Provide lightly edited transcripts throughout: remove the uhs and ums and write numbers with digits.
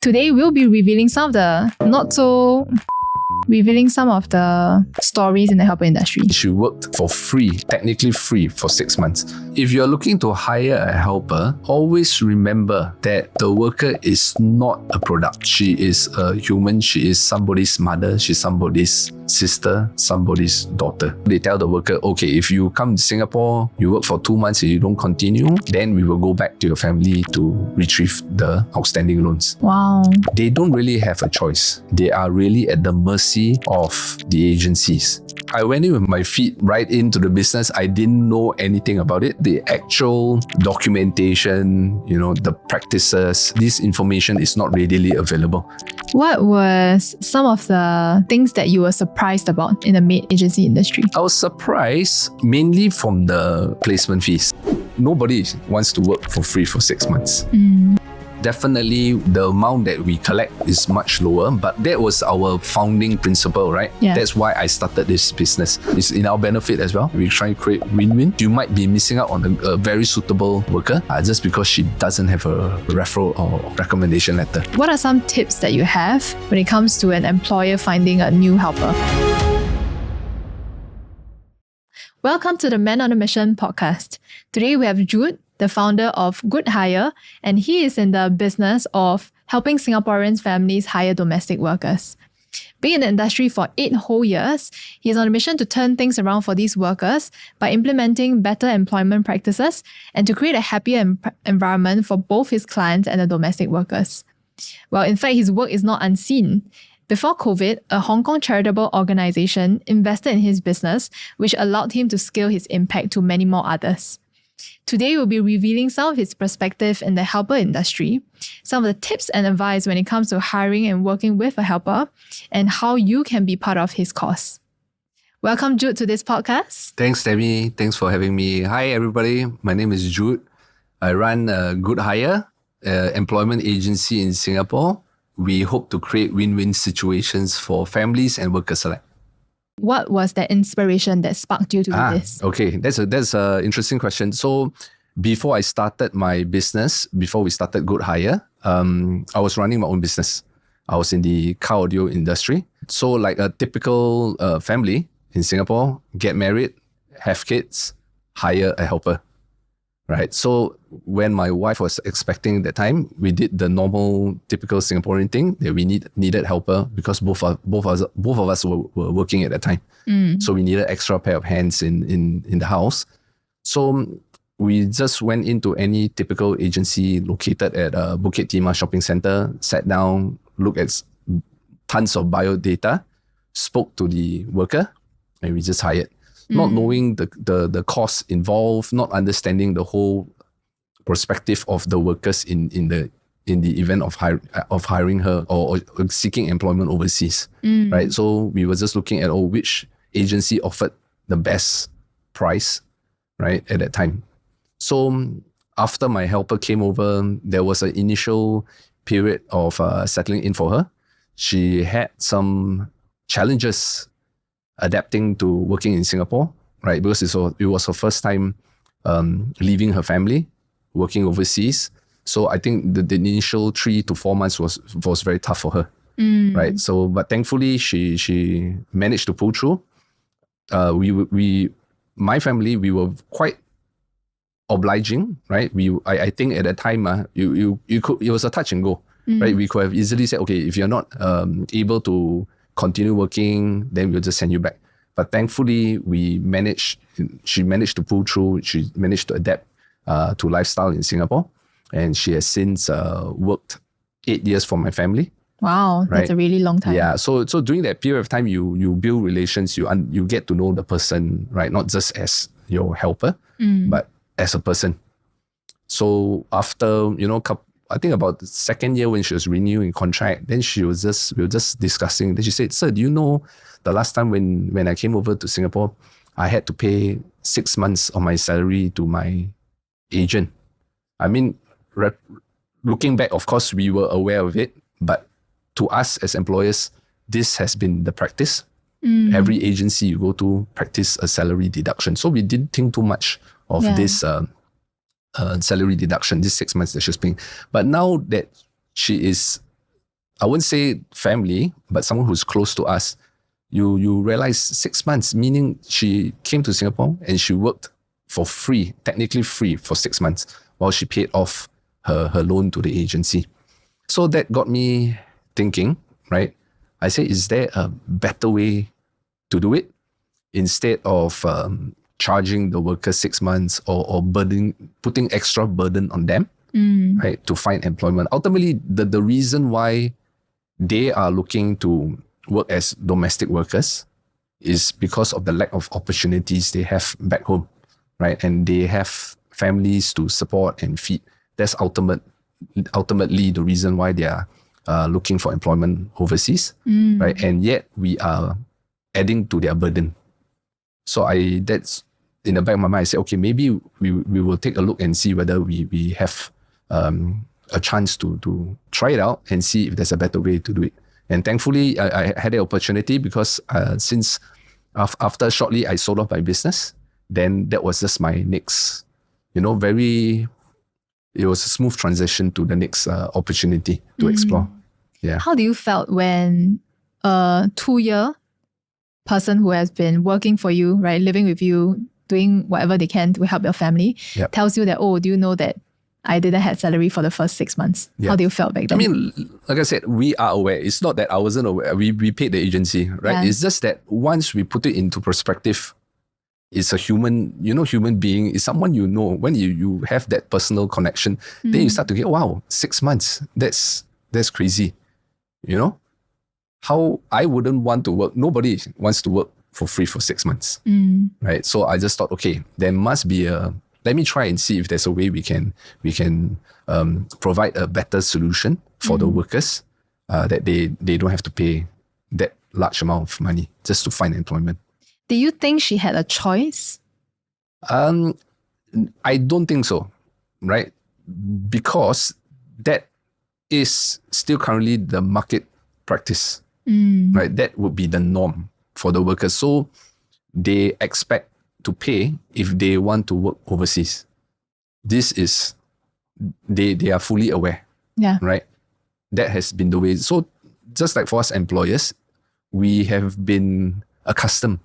Today we'll be revealing some of the stories in the helper industry. She worked for free, technically free, for 6 months. If you're looking to hire a helper, always remember that the worker is not a product. She is a human. She is somebody's mother. She's somebody's sister, somebody's daughter. They tell the worker, okay, if you come to Singapore, you work for 2 months and you don't continue, then we will go back to your family to retrieve the outstanding loans. Wow. They don't really have a choice. They are really at the mercy of the agencies. I went in with my feet right into the business. I didn't know anything about it. The actual documentation, the practices, this information is not readily available. What was some of the things that you were surprised about in the maid agency industry? I was surprised mainly from the placement fees. Nobody wants to work for free for 6 months. Definitely the amount that we collect is much lower, but that was our founding principle, right? Yeah. That's why I started this business. It's in our benefit as well. We try to create win-win. You might be missing out on a very suitable worker just because she doesn't have a referral or recommendation letter. What are some tips that you have when it comes to an employer finding a new helper? Welcome to the Men on a Mission podcast. Today we have Jude, the founder of Good Hire, and he is in the business of helping Singaporean families hire domestic workers. Being in the industry for 8 whole years, he is on a mission to turn things around for these workers by implementing better employment practices and to create a happier environment for both his clients and the domestic workers. Well, in fact, his work is not unseen. Before COVID, a Hong Kong charitable organisation invested in his business, which allowed him to scale his impact to many more others. Today, we'll be revealing some of his perspective in the helper industry, some of the tips and advice when it comes to hiring and working with a helper, and how you can be part of his cause. Welcome, Jude, to this podcast. Thanks, Demi. Thanks for having me. Hi, everybody. My name is Jude. I run Good Hire, employment agency in Singapore. We hope to create win-win situations for families and workers alike. What was the inspiration that sparked you to do this? Okay, that's an interesting question. So before I started my business, before we started Good Hire, I was running my own business. I was in the car audio industry. So like a typical family in Singapore, get married, have kids, hire a helper, right? So when my wife was expecting at the time, we did the normal, typical Singaporean thing that we needed helper because both of us were working at that time. So we needed extra pair of hands in the house. So we just went into any typical agency located at Bukit Timah Shopping Centre, sat down, looked at tons of bio data, spoke to the worker, and we just hired. Not knowing the costs involved, not understanding the whole perspective of the workers in the event of hiring her or seeking employment overseas, right? So we were just looking at which agency offered the best price, right, at that time. So after my helper came over, there was an initial period of settling in for her. She had some challenges adapting to working in Singapore, right? Because it was her first time leaving her family, working overseas. So I think the initial 3 to 4 months was very tough for her, right? So, but thankfully she managed to pull through. My family, we were quite obliging, right? I think at that time, you could, it was a touch and go, right? We could have easily said, okay, if you're not able to continue working, then we'll just send you back. But thankfully, she managed to pull through. She managed to adapt to lifestyle in Singapore. And she has since worked 8 years for my family. Wow, right? That's a really long time. Yeah, so during that period of time, you build relations, you get to know the person, right? Not just as your helper, but as a person. So after, I think about the second year when she was renewing contract, then we were just discussing. Then she said, "Sir, do you know the last time when I came over to Singapore, I had to pay 6 months of my salary to my agent?" I mean, looking back, of course, we were aware of it, but to us as employers, this has been the practice. Every agency you go to practice a salary deduction. So we didn't think too much of this salary deduction, this 6 months that she's paying. But now that she is I wouldn't say family, but someone who's close to us, you realize 6 months, meaning she came to Singapore and she worked for free, technically free for 6 months while she paid off her loan to the agency. So that got me thinking, right? I said, is there a better way to do it instead of charging the workers 6 months or putting extra burden on them, right, to find employment? Ultimately, the reason why they are looking to work as domestic workers is because of the lack of opportunities they have back home, right? And they have families to support and feed. That's ultimately the reason why they are looking for employment overseas, right? And yet we are adding to their burden. So that's in the back of my mind. I said, okay, maybe we will take a look and see whether we have a chance to try it out and see if there's a better way to do it. And thankfully, I had the opportunity because since after shortly I sold off my business, then that was just my next, it was a smooth transition to the next opportunity to explore. Yeah. How do you felt when a 2-year person who has been working for you, right, living with you, doing whatever they can to help your family, tells you that, oh, do you know that I didn't have salary for the first 6 months? How do you feel back then? I mean, like I said, we are aware. It's not that I wasn't aware. We paid the agency, right? It's just that once we put it into perspective, it's a human being, it's someone you know. When you have that personal connection, then you start to get, wow, 6 months, that's crazy. How I wouldn't want to work. Nobody wants to work for free for 6 months, right? So I just thought, okay, there must be let me try and see if there's a way we can provide a better solution for the workers that they don't have to pay that large amount of money just to find employment. Do you think she had a choice? I don't think so, right? Because that is still currently the market practice, right? That would be the norm for the workers. So they expect to pay if they want to work overseas. This is, they are fully aware, right? That has been the way. So just like for us employers, we have been accustomed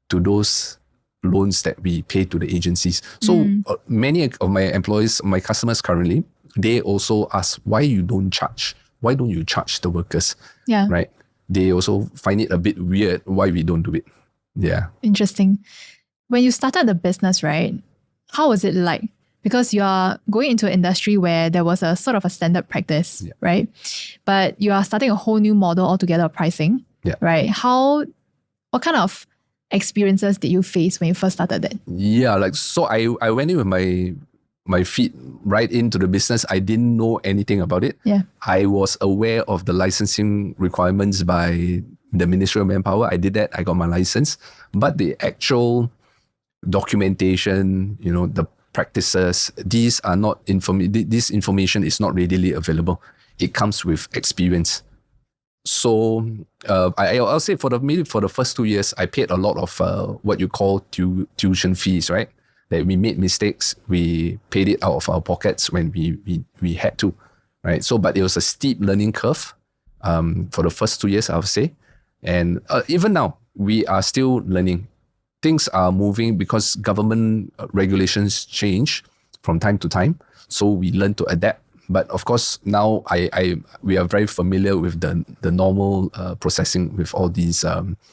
to those loans that we pay to the agencies. So many of my employees, my customers currently, they also ask, why you don't charge? Why don't you charge the workers? Right? They also find it a bit weird why we don't do it. Yeah. Interesting. When you started the business, right, how was it like? Because you are going into an industry where there was a sort of a standard practice, right? But you are starting a whole new model altogether of pricing, right? What kind of experiences did you face when you first started that? Yeah, so I went in with my feet right into the business. I didn't know anything about it. I was aware of the licensing requirements by the Ministry of Manpower. I did that. I got my license. But the actual documentation, the practices, these are not this information is not readily available. It comes with experience. So I'll say for the first 2 years, I paid a lot of what you call tuition fees, right? That we made mistakes, we paid it out of our pockets when we had to, right? So, but it was a steep learning curve for the first 2 years, I would say. And even now, we are still learning. Things are moving because government regulations change from time to time. So we learn to adapt. But of course, now we are very familiar with the normal processing with all these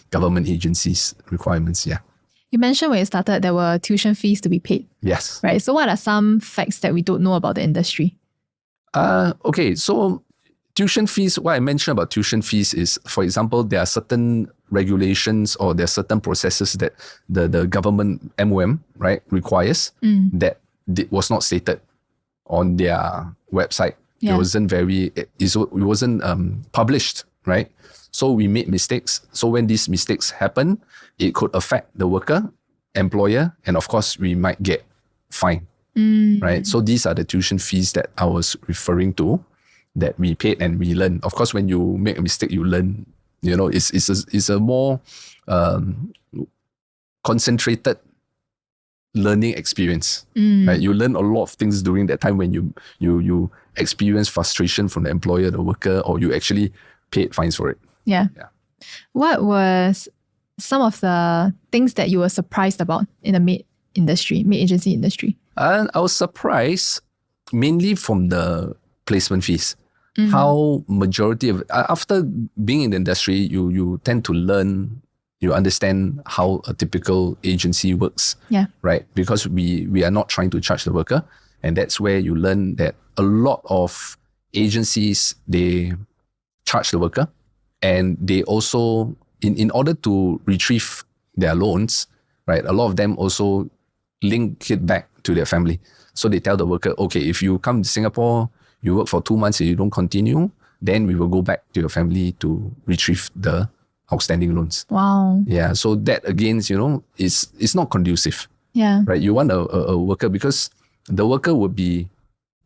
government agencies requirements. Yeah. You mentioned when you started, there were tuition fees to be paid. Yes. Right. So what are some facts that we don't know about the industry? Okay. So tuition fees, what I mentioned about tuition fees is, for example, there are certain regulations or there are certain processes that the government MOM, right, requires that was not stated on their website. It wasn't published, right? So we made mistakes. So when these mistakes happen, it could affect the worker, employer, and of course we might get fined, right? So these are the tuition fees that I was referring to that we paid and we learn. Of course, when you make a mistake, you learn. It's a more concentrated learning experience. Right? You learn a lot of things during that time when you experience frustration from the employer, the worker, or you actually paid fines for it. Yeah. What was some of the things that you were surprised about in the maid agency industry? And I was surprised mainly from the placement fees. How majority of after being in the industry, you tend to learn, you understand how a typical agency works. Yeah. Right? Because we are not trying to charge the worker. And that's where you learn that a lot of agencies, they charge the worker, and they also, in order to retrieve their loans, right, a lot of them also link it back to their family. So they tell the worker, okay, if you come to Singapore, you work for 2 months and you don't continue, then we will go back to your family to retrieve the outstanding loans. Wow. Yeah, so that again, is not conducive. Yeah. Right? You want a worker, because the worker will be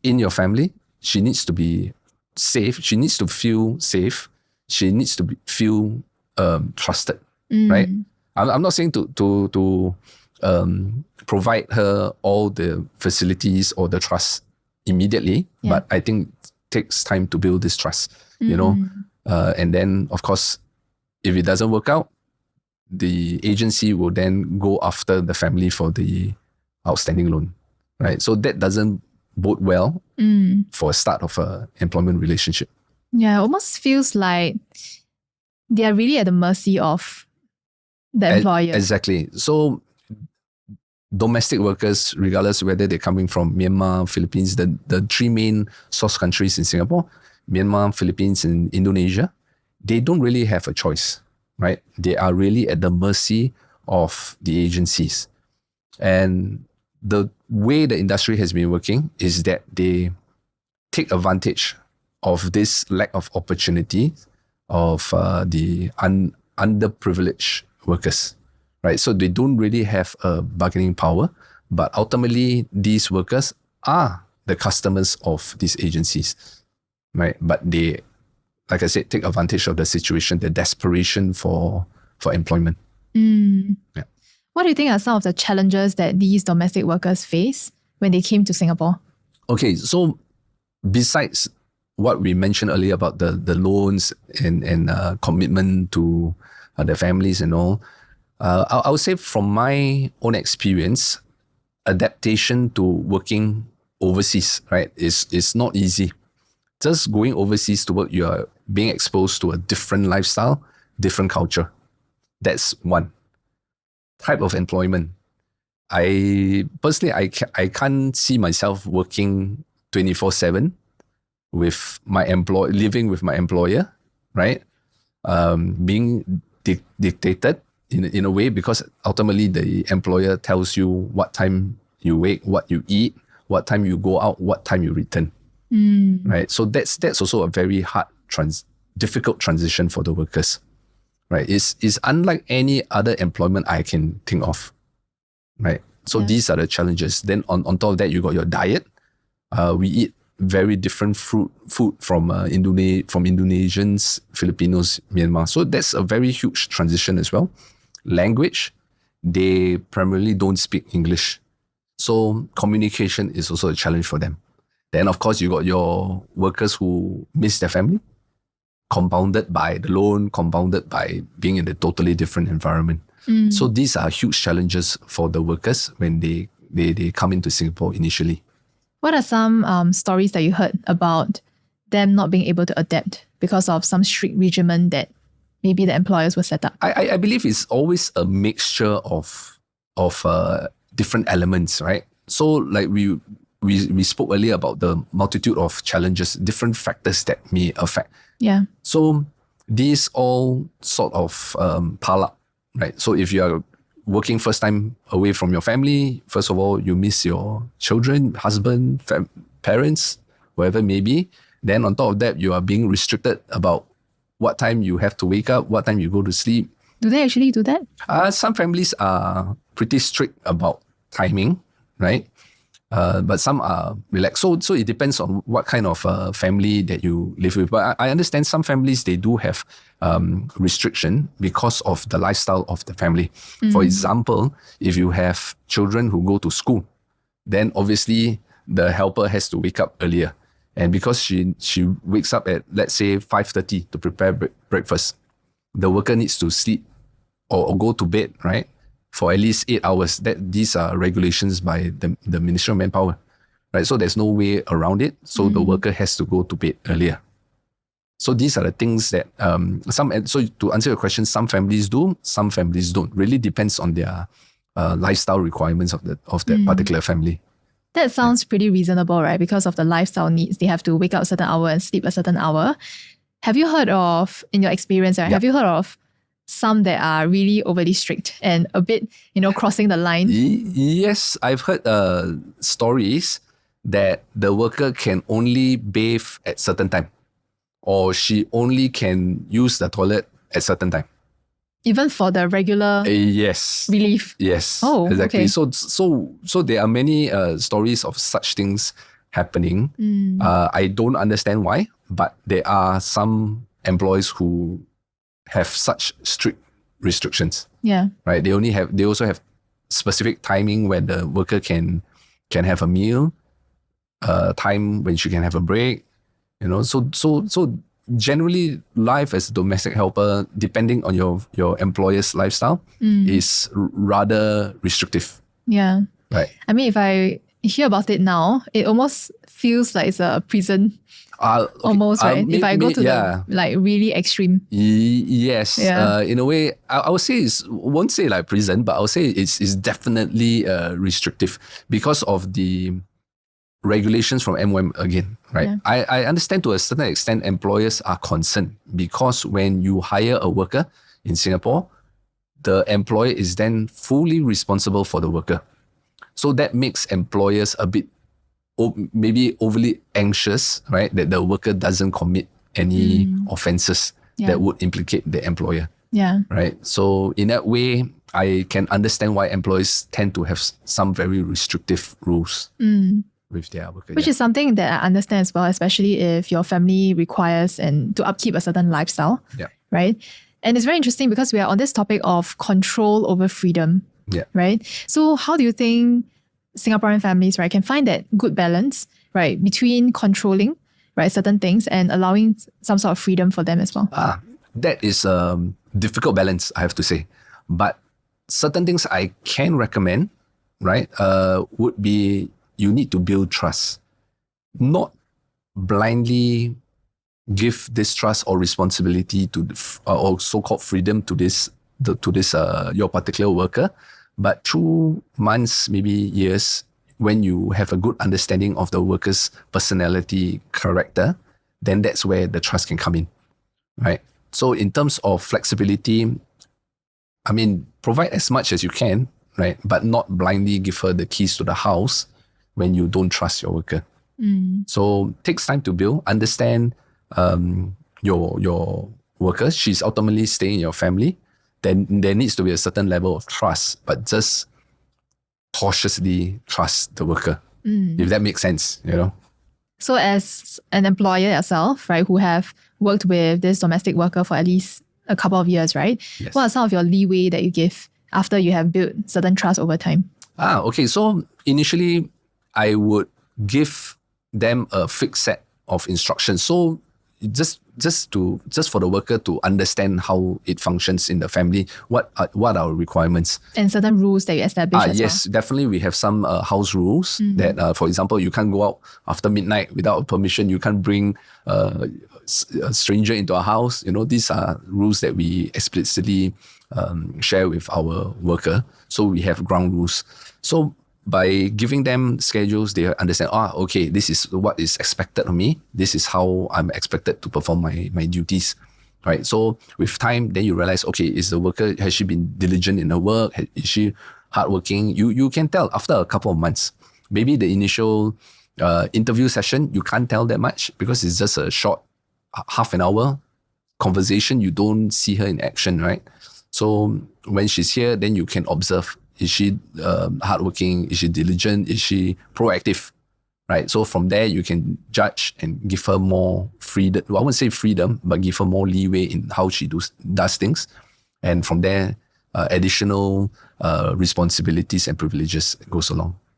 in your family. She needs to be safe. She needs to feel safe. She needs to feel trusted. Right? I'm not saying to provide her all the facilities or the trust immediately, but I think it takes time to build this trust. And then of course, if it doesn't work out, the agency will then go after the family for the outstanding loan, right? So that doesn't bode well for a start of an employment relationship. Yeah, it almost feels like they are really at the mercy of the employer. Exactly. So domestic workers, regardless whether they're coming from Myanmar, Philippines, the three main source countries in Singapore, Myanmar, Philippines, and Indonesia, they don't really have a choice, right? They are really at the mercy of the agencies. And the way the industry has been working is that they take advantage of this lack of opportunity of the underprivileged workers, right? So they don't really have a bargaining power, but ultimately these workers are the customers of these agencies, right? But they, like I said, take advantage of the situation, the desperation for employment. Yeah. What do you think are some of the challenges that these domestic workers face when they came to Singapore? Okay, so besides what we mentioned earlier about the loans and commitment to the families and all, I would say from my own experience, adaptation to working overseas, right, is not easy. Just going overseas to work, you are being exposed to a different lifestyle, different culture. That's one type of employment. I personally, I can't see myself working 24/7 with my living with my employer, right? Being dictated in a way, because ultimately the employer tells you what time you wake, what you eat, what time you go out, what time you return. Right? So that's also a very hard, difficult transition for the workers. Right? It's unlike any other employment I can think of. Right? So these are the challenges. Then on top of that, you got your diet. We eat very different food from Indonesians, Filipinos, Myanmar. So that's a very huge transition as well. Language, they primarily don't speak English. So communication is also a challenge for them. Then, of course, you got your workers who miss their family, compounded by the loan, compounded by being in a totally different environment. So these are huge challenges for the workers when they come into Singapore initially. What are some stories that you heard about them not being able to adapt because of some strict regimen that maybe the employers will set up? I believe it's always a mixture of different elements, right? So like we spoke earlier about the multitude of challenges, different factors that may affect. Yeah. So these all sort of pile up, right? So if you are working first time away from your family, first of all, you miss your children, husband, parents, wherever it may be. Then on top of that, you are being restricted about what time you have to wake up, what time you go to sleep. Do they actually do that? Some families are pretty strict about timing, right? but some are relaxed. So it depends on what kind of family that you live with. But I understand some families, they do have restriction because of the lifestyle of the family. For example, if you have children who go to school, then obviously the helper has to wake up earlier. And because she wakes up at, let's say, 5:30 to prepare breakfast, the worker needs to sleep or go to bed, right, for at least 8 hours. These are regulations by the Ministry of Manpower, right? So there's no way around it. So the worker has to go to bed earlier. So these are the things that so to answer your question, some families do, some families don't. Really depends on their lifestyle requirements of that particular family. That sounds pretty reasonable, right? Because of the lifestyle needs, they have to wake up a certain hour and sleep a certain hour. Have you heard of, in your experience, right? Have you heard of some that are really overly strict and a bit, crossing the line? Yes, I've heard stories that the worker can only bathe at certain time, or she only can use the toilet at certain time. Even for the regular yes relief? Yes. Oh, exactly. okay. So there are many stories of such things happening. I don't understand why, but there are some employees who have such strict restrictions. Yeah. Right. They also have specific timing where the worker can have a meal, time when she can have a break. So generally, life as a domestic helper, depending on your employer's lifestyle, is rather restrictive. Yeah. Right. I mean, if I hear about it now, it almost feels like it's a prison. Okay. Almost, right? If I go to the really extreme. Yes. Yeah. In a way, I would say won't say like prison, but I would say it's definitely restrictive because of the regulations from MOM again, right? Yeah. I understand to a certain extent employers are concerned because when you hire a worker in Singapore, the employer is then fully responsible for the worker. So that makes employers a bit maybe overly anxious, right? That the worker doesn't commit any offenses that would implicate the employer. Yeah. Right. So in that way, I can understand why employees tend to have some very restrictive rules with their worker. Which is something that I understand as well, especially if your family requires and to upkeep a certain lifestyle. Yeah. Right. And it's very interesting because we are on this topic of control over freedom. Yeah. Right. So how do you think Singaporean families, right, can find that good balance, right, between controlling, right, certain things and allowing some sort of freedom for them as well? That is a difficult balance, I have to say. But certain things I can recommend, right, would be you need to build trust. Not blindly give this trust or responsibility to or so-called freedom to this your particular worker. But through months, maybe years, when you have a good understanding of the worker's personality, character, then that's where the trust can come in, right? So in terms of flexibility, I mean, provide as much as you can, right? But not blindly give her the keys to the house when you don't trust your worker. So takes time to build, understand your worker. She's ultimately staying in your family. Then there needs to be a certain level of trust, but just cautiously trust the worker, if that makes sense, So as an employer yourself, right, who have worked with this domestic worker for at least a couple of years, right? Yes. What are some of your leeway that you give after you have built certain trust over time? Okay. So initially, I would give them a fixed set of instructions. So just for the worker to understand how it functions in the family, what are our requirements. And certain rules that you establish as yes, well. Definitely we have some house rules that, for example, you can't go out after midnight without permission. You can't bring a stranger into our house. These are rules that we explicitly share with our worker. So we have ground rules. So by giving them schedules, they understand, okay, this is what is expected of me. This is how I'm expected to perform my duties, right? So with time, then you realize, okay, has she been diligent in her work? Is she hardworking? You can tell after a couple of months. Maybe the initial interview session, you can't tell that much because it's just a short half an hour conversation. You don't see her in action, right? So when she's here, then you can observe, Is she hardworking? Is she diligent? Is she proactive? Right. So from there, you can judge and give her more freedom. Well, I wouldn't say freedom, but give her more leeway in how she does things. And from there, additional responsibilities and privileges goes along.